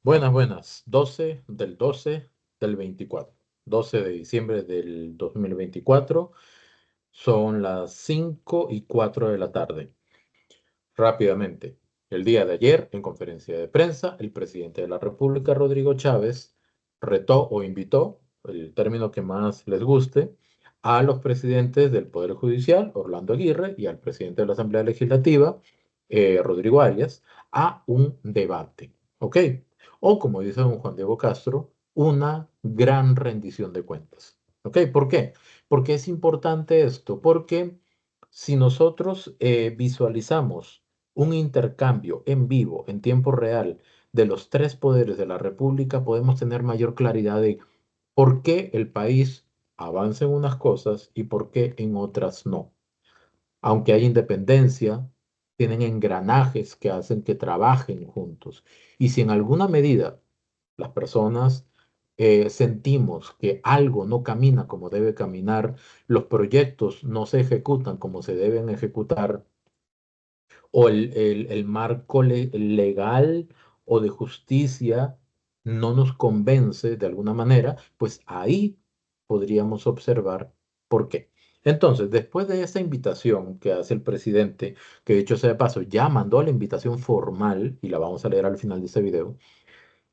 Buenas, buenas. 12 del 24. 12 de diciembre del 2024. Son las 5:04 de la tarde. Rápidamente. El día de ayer, en conferencia de prensa, el presidente de la República, Rodrigo Chávez, retó o invitó, el término que más les guste, a los presidentes del Poder Judicial, Orlando Aguirre, y al presidente de la Asamblea Legislativa, Rodrigo Arias, a un debate. ¿Ok? O como dice don Juan Diego Castro, una gran rendición de cuentas. ¿Ok? ¿Por qué? Porque es importante esto, porque si nosotros visualizamos un intercambio en vivo, en tiempo real, de los tres poderes de la República, podemos tener mayor claridad de por qué el país avanza en unas cosas y por qué en otras no. Aunque hay independencia, tienen engranajes que hacen que trabajen juntos. Y si en alguna medida las personas sentimos que algo no camina como debe caminar, los proyectos no se ejecutan como se deben ejecutar, o el marco legal o de justicia no nos convence de alguna manera, pues ahí podríamos observar por qué. Entonces, después de esta invitación que hace el presidente, que dicho sea de paso, ya mandó la invitación formal, y la vamos a leer al final de este video,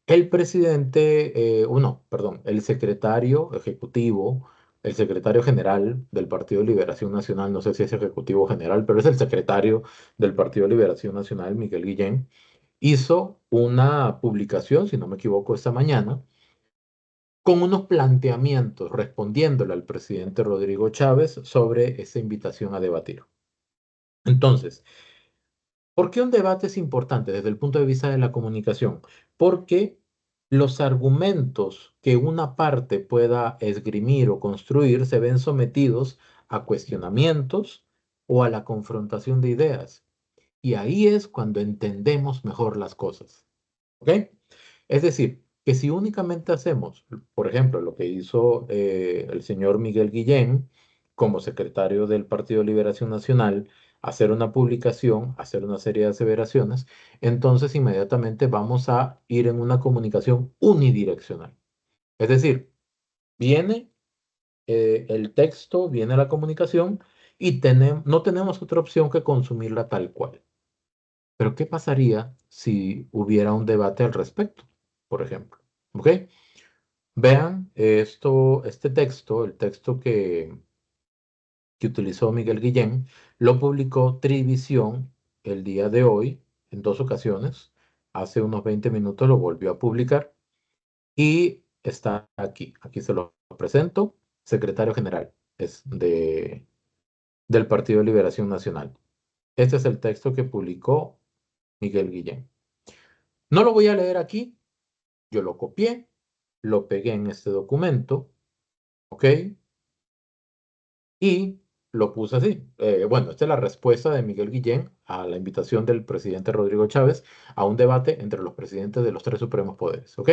el presidente, no, perdón, el secretario ejecutivo, el secretario general del Partido de Liberación Nacional, no sé si es ejecutivo general, pero es el secretario del Partido de Liberación Nacional, Miguel Guillén, hizo una publicación, si no me equivoco, esta mañana, con unos planteamientos respondiéndole al presidente Rodrigo Chávez sobre esa invitación a debatir. Entonces, ¿por qué un debate es importante desde el punto de vista de la comunicación? Porque los argumentos que una parte pueda esgrimir o construir se ven sometidos a cuestionamientos o a la confrontación de ideas. Y ahí es cuando entendemos mejor las cosas. ¿Ok? Es decir, que si únicamente hacemos, por ejemplo, lo que hizo el señor Miguel Guillén como secretario del Partido de Liberación Nacional, hacer una publicación, hacer una serie de aseveraciones, entonces inmediatamente vamos a ir en una comunicación unidireccional. Es decir, viene el texto, viene la comunicación y no tenemos otra opción que consumirla tal cual. Pero ¿qué pasaría si hubiera un debate al respecto, por ejemplo? ¿Ok? Vean este texto, el texto que utilizó Miguel Guillén, lo publicó Trivisión el día de hoy en dos ocasiones. Hace unos 20 minutos lo volvió a publicar y está aquí. Aquí se lo presento. Secretario general es del Partido de Liberación Nacional. Este es el texto que publicó Miguel Guillén. No lo voy a leer aquí. Yo lo copié, lo pegué en este documento, ¿ok? Y lo puse así. Bueno, esta es la respuesta de Miguel Guillén a la invitación del presidente Rodrigo Chávez a un debate entre los presidentes de los tres supremos poderes, ¿ok?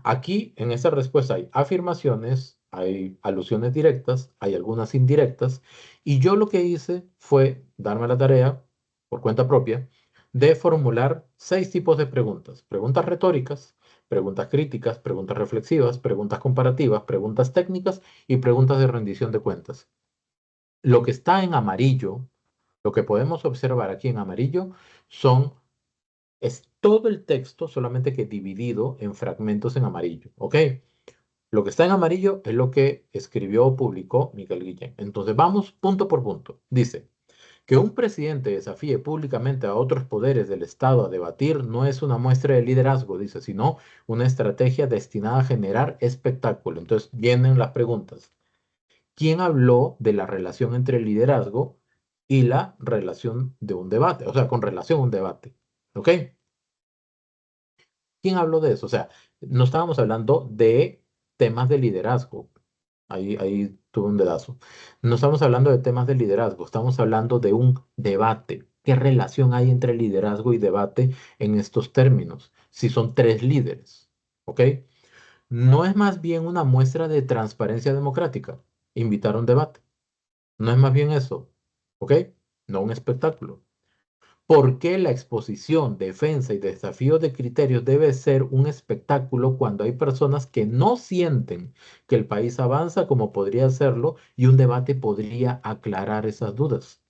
Aquí en esta respuesta hay afirmaciones, hay alusiones directas, hay algunas indirectas, y yo lo que hice fue darme la tarea, por cuenta propia, de formular 6 tipos de preguntas. Preguntas retóricas, preguntas críticas, preguntas reflexivas, preguntas comparativas, preguntas técnicas y preguntas de rendición de cuentas. Lo que está en amarillo, lo que podemos observar aquí en amarillo, es todo el texto, solamente que dividido en fragmentos en amarillo, ¿ok? Lo que está en amarillo es lo que escribió o publicó Miguel Guillén. Entonces vamos punto por punto. Dice, que un presidente desafíe públicamente a otros poderes del Estado a debatir no es una muestra de liderazgo, dice, sino una estrategia destinada a generar espectáculo. Entonces vienen las preguntas. ¿Quién habló de la relación entre el liderazgo y la relación de un debate? O sea, con relación a un debate. ¿Ok? ¿Quién habló de eso? O sea, no estábamos hablando de temas de liderazgo. Ahí tuve un dedazo. No estamos hablando de temas de liderazgo, estamos hablando de un debate. ¿Qué relación hay entre liderazgo y debate en estos términos? Si son tres líderes, ¿ok? No es más bien una muestra de transparencia democrática, invitar a un debate. No es más bien eso, ¿ok? No un espectáculo. ¿Por qué la exposición, defensa y desafío de criterios debe ser un espectáculo cuando hay personas que no sienten que el país avanza como podría hacerlo y un debate podría aclarar esas dudas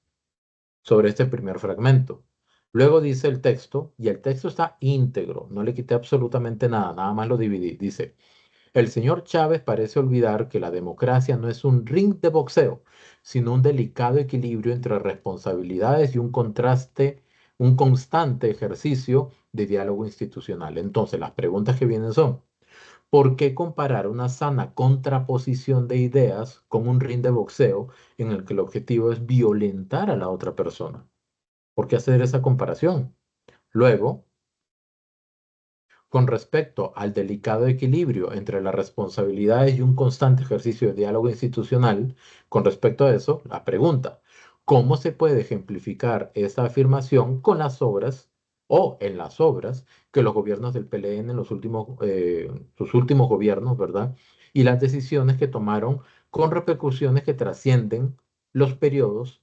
sobre este primer fragmento? Luego dice el texto, y el texto está íntegro, no le quité absolutamente nada, nada más lo dividí. Dice, el señor Chávez parece olvidar que la democracia no es un ring de boxeo, sino un delicado equilibrio entre responsabilidades y un contraste, un constante ejercicio de diálogo institucional. Entonces, las preguntas que vienen son, ¿por qué comparar una sana contraposición de ideas con un ring de boxeo en el que el objetivo es violentar a la otra persona? ¿Por qué hacer esa comparación? Luego, con respecto al delicado equilibrio entre las responsabilidades y un constante ejercicio de diálogo institucional, con respecto a eso, la pregunta, ¿cómo se puede ejemplificar esta afirmación con las obras o en las obras que los gobiernos del PLN en sus últimos gobiernos, ¿verdad? Y las decisiones que tomaron con repercusiones que trascienden los periodos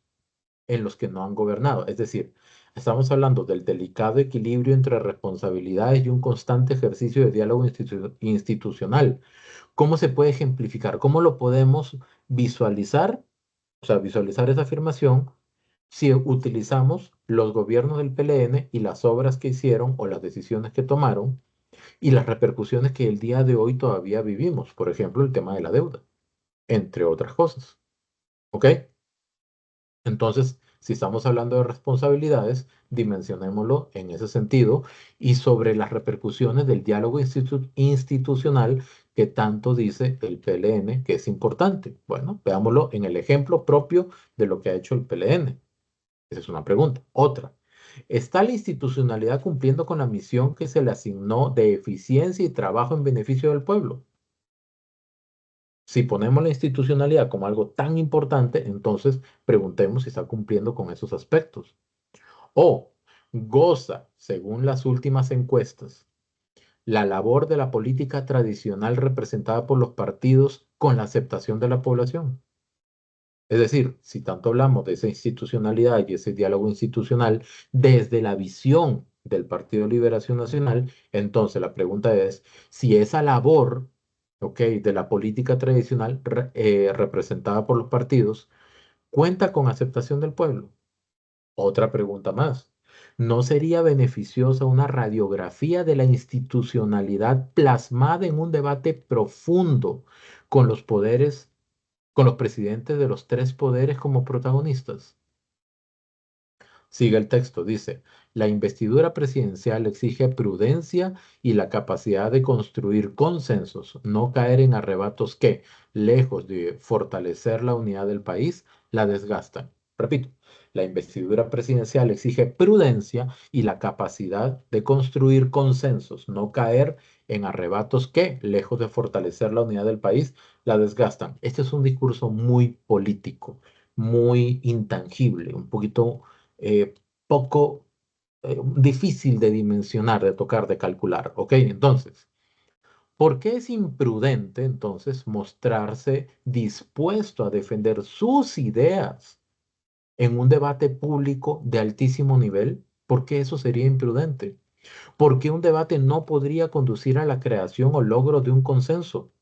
en los que no han gobernado. Es decir, estamos hablando del delicado equilibrio entre responsabilidades y un constante ejercicio de diálogo institucional. ¿Cómo se puede ejemplificar? ¿Cómo lo podemos visualizar? O sea, visualizar esa afirmación si utilizamos los gobiernos del PLN y las obras que hicieron o las decisiones que tomaron y las repercusiones que el día de hoy todavía vivimos. Por ejemplo, el tema de la deuda, entre otras cosas. ¿Ok? Entonces, si estamos hablando de responsabilidades, dimensionémoslo en ese sentido y sobre las repercusiones del diálogo institucional que tanto dice el PLN que es importante. Bueno, veámoslo en el ejemplo propio de lo que ha hecho el PLN. Esa es una pregunta. Otra, ¿está la institucionalidad cumpliendo con la misión que se le asignó de eficiencia y trabajo en beneficio del pueblo? Si ponemos la institucionalidad como algo tan importante, entonces preguntemos si está cumpliendo con esos aspectos. O goza, según las últimas encuestas, la labor de la política tradicional representada por los partidos con la aceptación de la población. Es decir, si tanto hablamos de esa institucionalidad y ese diálogo institucional desde la visión del Partido de Liberación Nacional, entonces la pregunta es si esa labor, ¿ok?, de la política tradicional representada por los partidos cuenta con aceptación del pueblo. Otra pregunta más. ¿No sería beneficiosa una radiografía de la institucionalidad plasmada en un debate profundo con los poderes, con los presidentes de los tres poderes como protagonistas? Sigue el texto, dice, la investidura presidencial exige prudencia y la capacidad de construir consensos, no caer en arrebatos que, lejos de fortalecer la unidad del país, la desgastan. Repito, la investidura presidencial exige prudencia y la capacidad de construir consensos, no caer en arrebatos que, lejos de fortalecer la unidad del país, la desgastan. Este es un discurso muy político, muy intangible, un poquito poco difícil de dimensionar, de tocar, de calcular. ¿Ok? Entonces, ¿por qué es imprudente entonces mostrarse dispuesto a defender sus ideas en un debate público de altísimo nivel? ¿Por qué eso sería imprudente? ¿Por qué un debate no podría conducir a la creación o logro de un consenso?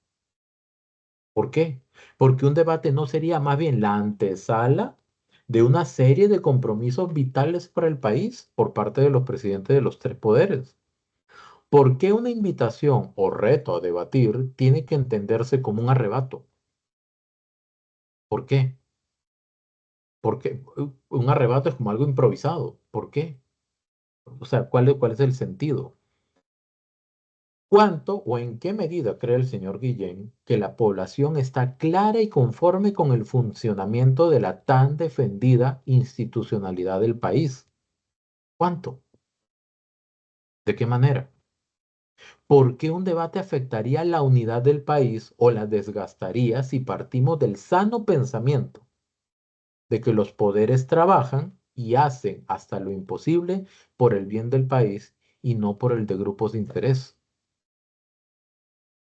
¿Por qué? Porque un debate no sería más bien la antesala de una serie de compromisos vitales para el país por parte de los presidentes de los tres poderes. ¿Por qué una invitación o reto a debatir tiene que entenderse como un arrebato? ¿Por qué? Porque un arrebato es como algo improvisado. ¿Por qué? O sea, ¿cuál es el sentido? ¿Cuánto o en qué medida cree el señor Guillén que la población está clara y conforme con el funcionamiento de la tan defendida institucionalidad del país? ¿Cuánto? ¿De qué manera? ¿Por qué un debate afectaría la unidad del país o la desgastaría si partimos del sano pensamiento de que los poderes trabajan y hacen hasta lo imposible por el bien del país y no por el de grupos de interés?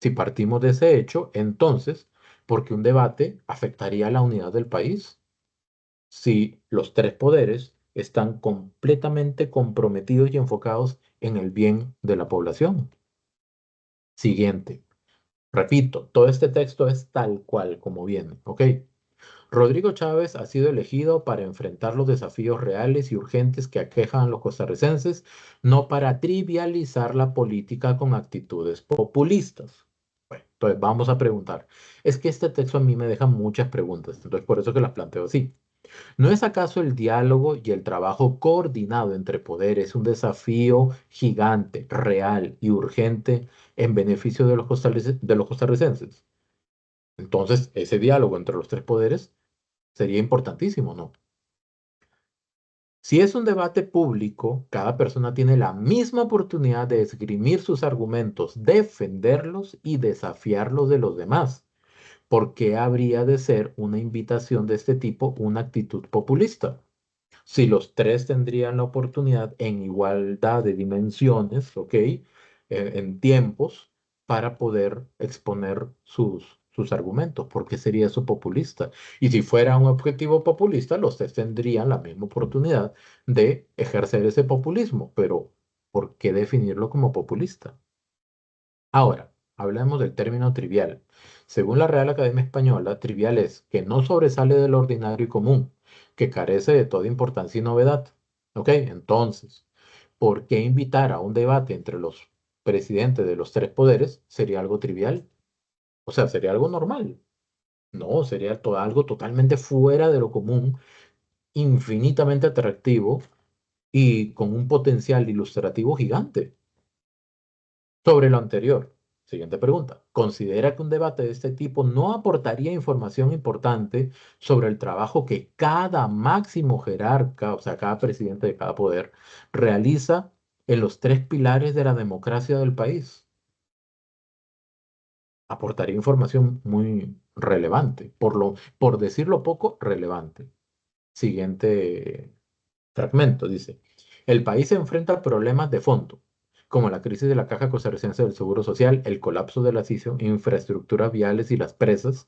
Si partimos de ese hecho, entonces, ¿por qué un debate afectaría a la unidad del país? Si los tres poderes están completamente comprometidos y enfocados en el bien de la población. Siguiente. Repito, todo este texto es tal cual como viene, ¿ok? Rodrigo Chávez ha sido elegido para enfrentar los desafíos reales y urgentes que aquejan a los costarricenses, no para trivializar la política con actitudes populistas. Bueno, entonces vamos a preguntar. Es que este texto a mí me deja muchas preguntas, entonces por eso que las planteo así. ¿No es acaso el diálogo y el trabajo coordinado entre poderes un desafío gigante, real y urgente en beneficio de de los costarricenses? Entonces, ese diálogo entre los tres poderes sería importantísimo, ¿no? Si es un debate público, cada persona tiene la misma oportunidad de esgrimir sus argumentos, defenderlos y desafiarlos de los demás. ¿Por qué habría de ser una invitación de este tipo una actitud populista? Si los tres tendrían la oportunidad en igualdad de dimensiones, ¿ok? En tiempos, para poder exponer sus argumentos. ¿Por qué sería eso populista? Y si fuera un objetivo populista, los tres tendrían la misma oportunidad de ejercer ese populismo. Pero, ¿por qué definirlo como populista? Ahora, hablemos del término trivial. Según la Real Academia Española, trivial es que no sobresale del ordinario y común, que carece de toda importancia y novedad. ¿Ok? Entonces, ¿por qué invitar a un debate entre los presidentes de los tres poderes sería algo trivial? O sea, sería algo normal. No, sería algo totalmente fuera de lo común, infinitamente atractivo y con un potencial ilustrativo gigante. Sobre lo anterior, siguiente pregunta. ¿Considera que un debate de este tipo no aportaría información importante sobre el trabajo que cada máximo jerarca, o sea, cada presidente de cada poder, realiza en los tres pilares de la democracia del país? Aportaría información muy relevante, por decirlo poco, relevante. Siguiente fragmento dice, el país se enfrenta a problemas de fondo, como la crisis de la Caja Costarricense del Seguro Social, el colapso de las infraestructuras viales y las presas,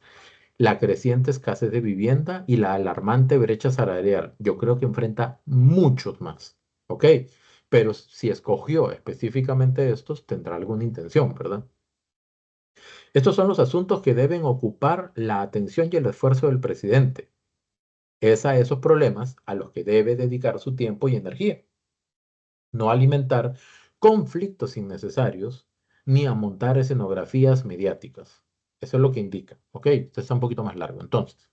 la creciente escasez de vivienda y la alarmante brecha salarial. Yo creo que enfrenta muchos más, ¿ok? Pero si escogió específicamente estos, tendrá alguna intención, ¿verdad? Estos son los asuntos que deben ocupar la atención y el esfuerzo del presidente. Es a esos problemas a los que debe dedicar su tiempo y energía, no alimentar conflictos innecesarios ni a montar escenografías mediáticas. Eso es lo que indica. ¿Ok? Esto está un poquito más largo. Entonces,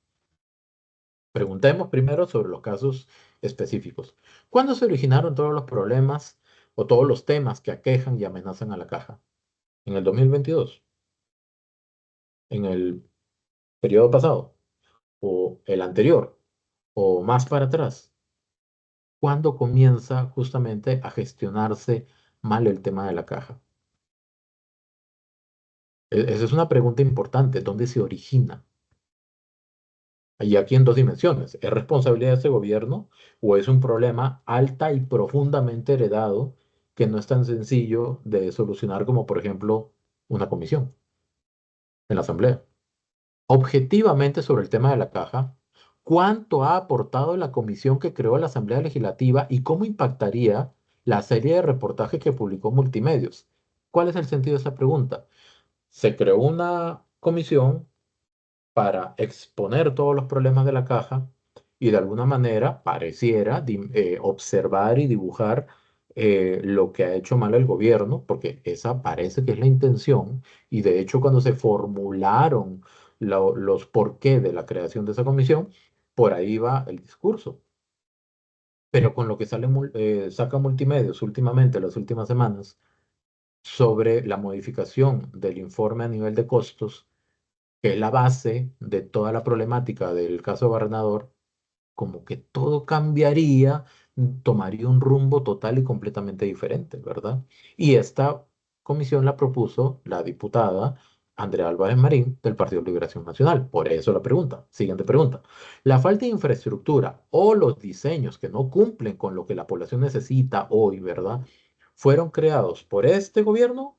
preguntemos primero sobre los casos específicos. ¿Cuándo se originaron todos los problemas o todos los temas que aquejan y amenazan a la caja? ¿En el 2022? ¿En el periodo pasado? ¿O el anterior? ¿O más para atrás? ¿Cuándo comienza justamente a gestionarse mal el tema de la caja? Esa es una pregunta importante. ¿Dónde se origina? Y aquí en dos dimensiones. ¿Es responsabilidad de este gobierno o es un problema alta y profundamente heredado que no es tan sencillo de solucionar como, por ejemplo, una comisión en la Asamblea? Objetivamente sobre el tema de la caja, ¿cuánto ha aportado la comisión que creó la Asamblea Legislativa y cómo impactaría la serie de reportajes que publicó Multimedios? ¿Cuál es el sentido de esa pregunta? Se creó una comisión para exponer todos los problemas de la caja y de alguna manera pareciera observar y dibujar lo que ha hecho mal el gobierno, porque esa parece que es la intención, y de hecho cuando se formularon los porqué de la creación de esa comisión, por ahí va el discurso. Pero con lo que saca Multimedios últimamente, las últimas semanas, sobre la modificación del informe a nivel de costos, que es la base de toda la problemática del caso Gobernador, como que todo cambiaría, tomaría un rumbo total y completamente diferente, ¿verdad? Y esta comisión la propuso la diputada Andrea Álvarez Marín del Partido de Liberación Nacional. Por eso la pregunta. Siguiente pregunta. ¿La falta de infraestructura o los diseños que no cumplen con lo que la población necesita hoy, ¿verdad? ¿Fueron creados por este gobierno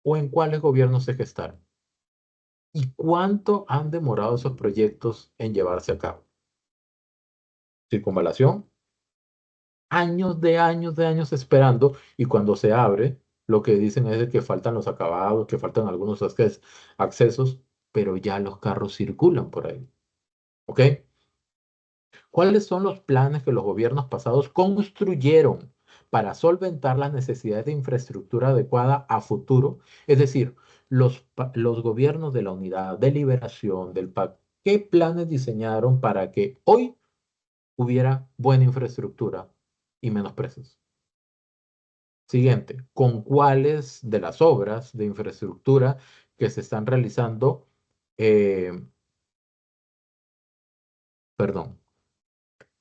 o en cuáles gobiernos se gestaron? ¿Y cuánto han demorado esos proyectos en llevarse a cabo? Circunvalación, años de años esperando y cuando se abre, lo que dicen es de que faltan los acabados, que faltan algunos accesos, pero ya los carros circulan por ahí. ¿Ok? ¿Cuáles son los planes que los gobiernos pasados construyeron para solventar las necesidades de infraestructura adecuada a futuro? Es decir, los gobiernos de la Unidad de Liberación, del PAC, ¿qué planes diseñaron para que hoy hubiera buena infraestructura y menos presos? Siguiente, ¿con cuáles de las obras de infraestructura que se están realizando, eh, perdón,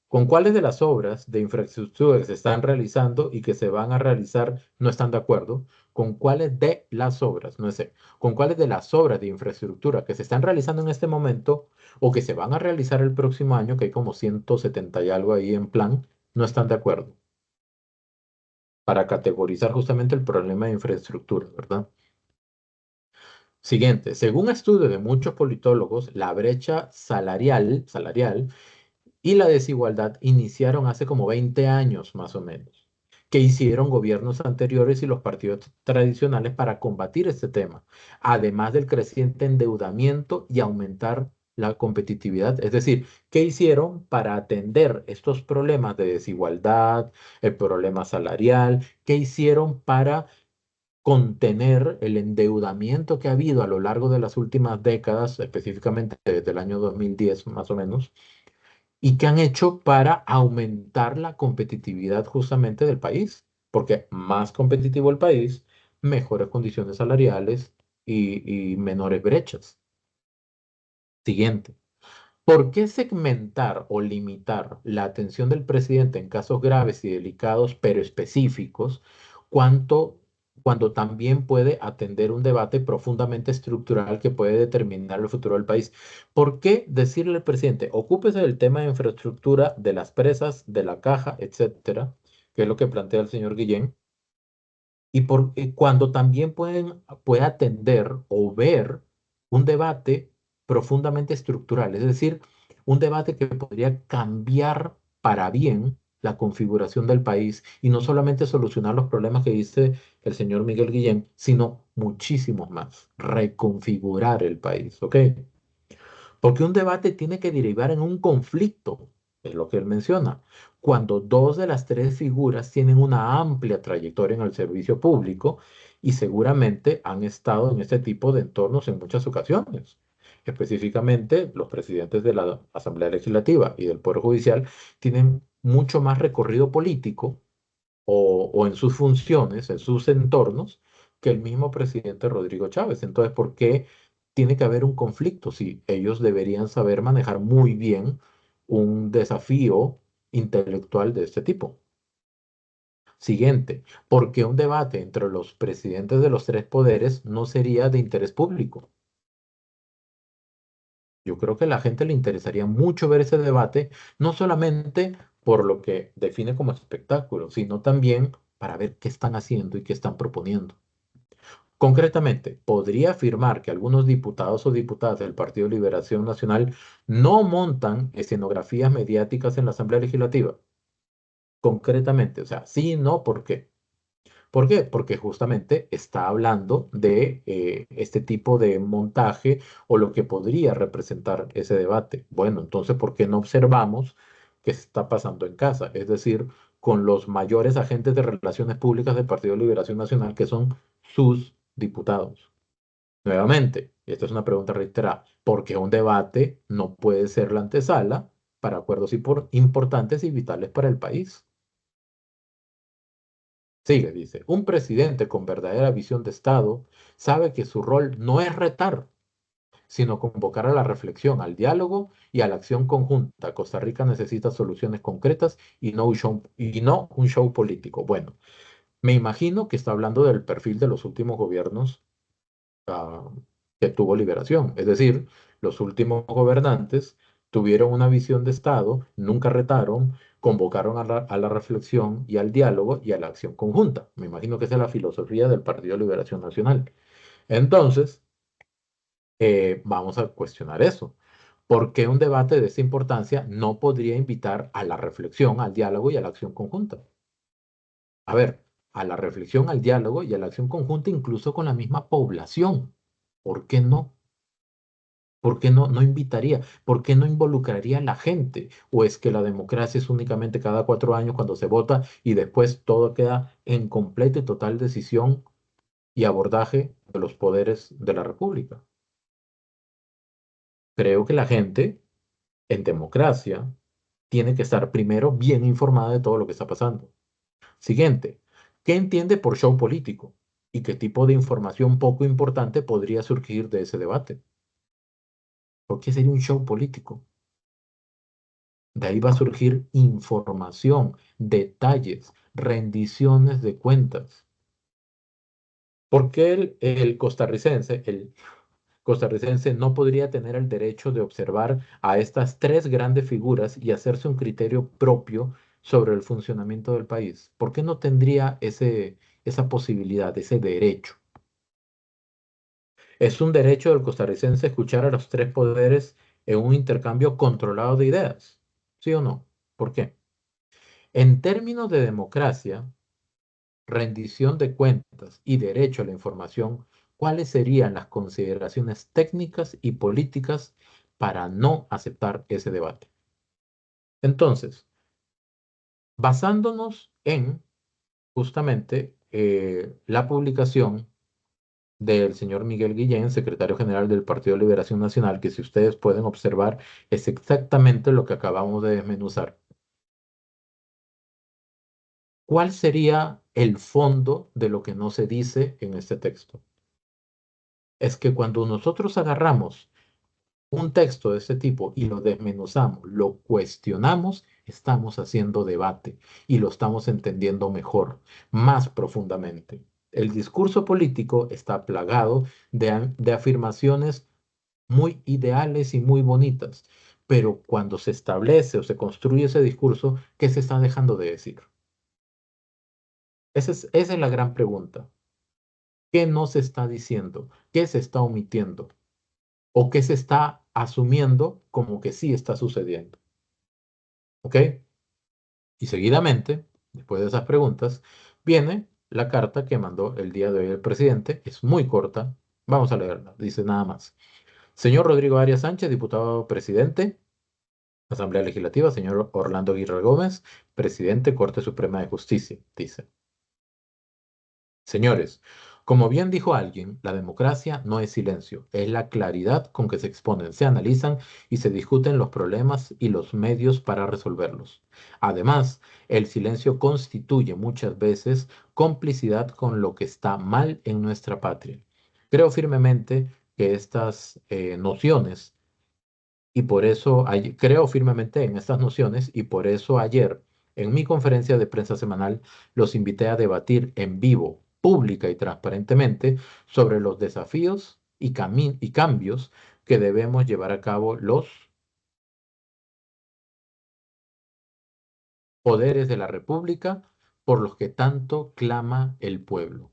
con cuáles de las obras de infraestructura que se están realizando y que se van a realizar no están de acuerdo? ¿Con cuáles de las obras, no sé, con cuáles de las obras de infraestructura que se están realizando en este momento o que se van a realizar el próximo año, que hay como 170 y algo ahí en plan, no están de acuerdo? Para categorizar justamente el problema de infraestructura, ¿verdad? Siguiente, según estudios de muchos politólogos, la brecha salarial y la desigualdad iniciaron hace como 20 años más o menos, que hicieron gobiernos anteriores y los partidos tradicionales para combatir este tema, además del creciente endeudamiento y aumentar la competitividad. Es decir, ¿qué hicieron para atender estos problemas de desigualdad, el problema salarial? ¿Qué hicieron para contener el endeudamiento que ha habido a lo largo de las últimas décadas, específicamente desde el año 2010 más o menos, y qué han hecho para aumentar la competitividad justamente del país? Porque más competitivo el país, mejores condiciones salariales y menores brechas. Siguiente. ¿Por qué segmentar o limitar la atención del presidente en casos graves y delicados, pero específicos, cuanto, cuando también puede atender un debate profundamente estructural que puede determinar el futuro del país? ¿Por qué decirle al presidente, ocúpese del tema de infraestructura, de las presas, de la caja, etcétera, que es lo que plantea el señor Guillén? Y cuando también puede atender o ver un debate profundamente estructural, es decir, un debate que podría cambiar para bien la configuración del país y no solamente solucionar los problemas que dice el señor Miguel Guillén, sino muchísimos más, reconfigurar el país, ¿ok? Porque un debate tiene que derivar en un conflicto, es lo que él menciona, cuando dos de las tres figuras tienen una amplia trayectoria en el servicio público y seguramente han estado en este tipo de entornos en muchas ocasiones. Específicamente, los presidentes de la Asamblea Legislativa y del Poder Judicial tienen mucho más recorrido político o en sus funciones, en sus entornos, que el mismo presidente Rodrigo Chávez. Entonces, ¿por qué tiene que haber un conflicto si ellos deberían saber manejar muy bien un desafío intelectual de este tipo? Siguiente, ¿por qué un debate entre los presidentes de los tres poderes no sería de interés público? Yo creo que a la gente le interesaría mucho ver ese debate, no solamente por lo que define como espectáculo, sino también para ver qué están haciendo y qué están proponiendo. Concretamente, podría afirmar que algunos diputados o diputadas del Partido de Liberación Nacional no montan escenografías mediáticas en la Asamblea Legislativa. Concretamente, o sea, sí, no, ¿por qué? ¿Por qué? Porque justamente está hablando de este tipo de montaje o lo que podría representar ese debate. Bueno, entonces, ¿por qué no observamos qué está pasando en casa? Es decir, con los mayores agentes de relaciones públicas del Partido de Liberación Nacional, que son sus diputados. Nuevamente, esta es una pregunta reiterada, ¿por qué un debate no puede ser la antesala para acuerdos importantes y vitales para el país? Sigue, dice, un presidente con verdadera visión de Estado sabe que su rol no es retar, sino convocar a la reflexión, al diálogo y a la acción conjunta. Costa Rica necesita soluciones concretas y no un show político. Bueno, me imagino que está hablando del perfil de los últimos gobiernos ah, que tuvo Liberación. Es decir, los últimos gobernantes tuvieron una visión de Estado, nunca retaron, convocaron a la reflexión y al diálogo y a la acción conjunta. Me imagino que esa es la filosofía del Partido de Liberación Nacional. Entonces, vamos a cuestionar eso. Porque un debate de esa importancia no podría invitar a la reflexión, al diálogo y a la acción conjunta. A ver, a la reflexión, al diálogo y a la acción conjunta incluso con la misma población. ¿Por qué no? ¿Por qué no invitaría? ¿Por qué no involucraría a la gente? ¿O es que la democracia es únicamente cada 4 años cuando se vota y después todo queda en completa y total decisión y abordaje de los poderes de la República? Creo que la gente en democracia tiene que estar primero bien informada de todo lo que está pasando. Siguiente, ¿qué entiende por show político? ¿Y qué tipo de información poco importante podría surgir de ese debate? ¿Por qué sería un show político? De ahí va a surgir información, detalles, rendiciones de cuentas. ¿Por qué el costarricense no podría tener el derecho de observar a estas tres grandes figuras y hacerse un criterio propio sobre el funcionamiento del país? ¿Por qué no tendría esa posibilidad, ese derecho? Es un derecho del costarricense escuchar a los tres poderes en un intercambio controlado de ideas. ¿Sí o no? ¿Por qué? En términos de democracia, rendición de cuentas y derecho a la información, ¿cuáles serían las consideraciones técnicas y políticas para no aceptar ese debate? Entonces, basándonos en justamente la publicación del señor Miguel Guillén, secretario general del Partido de Liberación Nacional, que si ustedes pueden observar es exactamente lo que acabamos de desmenuzar. ¿Cuál sería el fondo de lo que no se dice en este texto? Es que cuando nosotros agarramos un texto de este tipo y lo desmenuzamos, lo cuestionamos, estamos haciendo debate y lo estamos entendiendo mejor, más profundamente. El discurso político está plagado de afirmaciones muy ideales y muy bonitas, pero cuando se establece o se construye ese discurso, ¿qué se está dejando de decir? Esa es la gran pregunta. ¿Qué no se está diciendo? ¿Qué se está omitiendo? ¿O qué se está asumiendo como que sí está sucediendo? ¿Ok? Y seguidamente, después de esas preguntas, viene la carta que mandó el día de hoy el presidente. Es muy corta. Vamos a leerla. Dice nada más. Señor Rodrigo Arias Sánchez, diputado presidente, Asamblea Legislativa. Señor Orlando Aguirre Gómez, presidente, Corte Suprema de Justicia. Dice. Señores, como bien dijo alguien, la democracia no es silencio, es la claridad con que se exponen, se analizan y se discuten los problemas y los medios para resolverlos. Además, el silencio constituye muchas veces complicidad con lo que está mal en nuestra patria. Creo firmemente que estas nociones y por eso creo firmemente en estas nociones y por eso ayer en mi conferencia de prensa semanal los invité a debatir en vivo, pública y transparentemente sobre los desafíos y cambios que debemos llevar a cabo los poderes de la República por los que tanto clama el pueblo.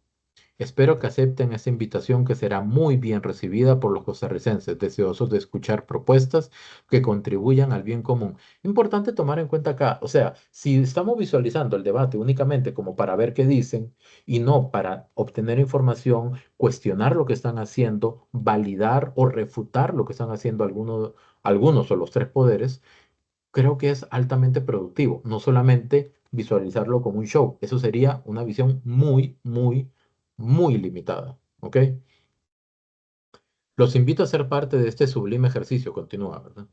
Espero que acepten esta invitación que será muy bien recibida por los costarricenses, deseosos de escuchar propuestas que contribuyan al bien común. Importante tomar en cuenta acá, o sea, si estamos visualizando el debate únicamente como para ver qué dicen y no para obtener información, cuestionar lo que están haciendo, validar o refutar lo que están haciendo algunos o los tres poderes, creo que es altamente productivo, no solamente visualizarlo como un show. Eso sería una visión muy, muy, muy limitada. ¿Ok? Los invito a ser parte de este sublime ejercicio, continúa, ¿verdad?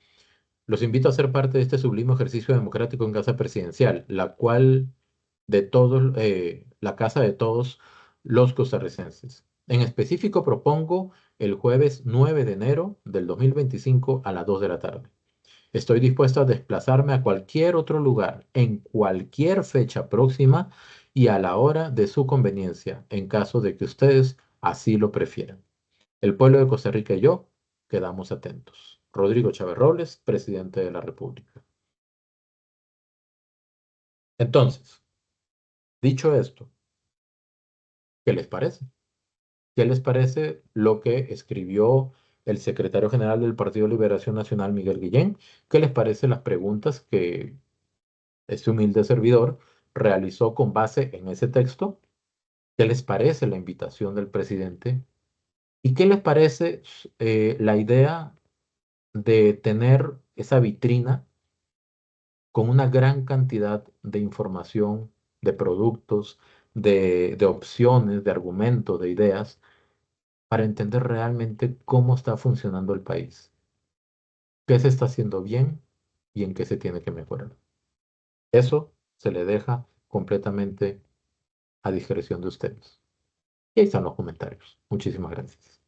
Los invito a ser parte de este sublime ejercicio democrático en casa presidencial, la casa de todos los costarricenses. En específico, propongo el jueves 9 de enero del 2025 a las 2 de la tarde. Estoy dispuesto a desplazarme a cualquier otro lugar, en cualquier fecha próxima y a la hora de su conveniencia, en caso de que ustedes así lo prefieran. El pueblo de Costa Rica y yo quedamos atentos. Rodrigo Chávez Robles, presidente de la República. Entonces, dicho esto, ¿qué les parece? ¿Qué les parece lo que escribió el secretario general del Partido de Liberación Nacional, Miguel Guillén, qué les parecen las preguntas que este humilde servidor realizó con base en ese texto, qué les parece la invitación del presidente y qué les parece la idea de tener esa vitrina con una gran cantidad de información, de productos, de opciones, de argumentos, de ideas, para entender realmente cómo está funcionando el país, qué se está haciendo bien y en qué se tiene que mejorar. Eso se le deja completamente a discreción de ustedes. Y ahí están los comentarios. Muchísimas gracias.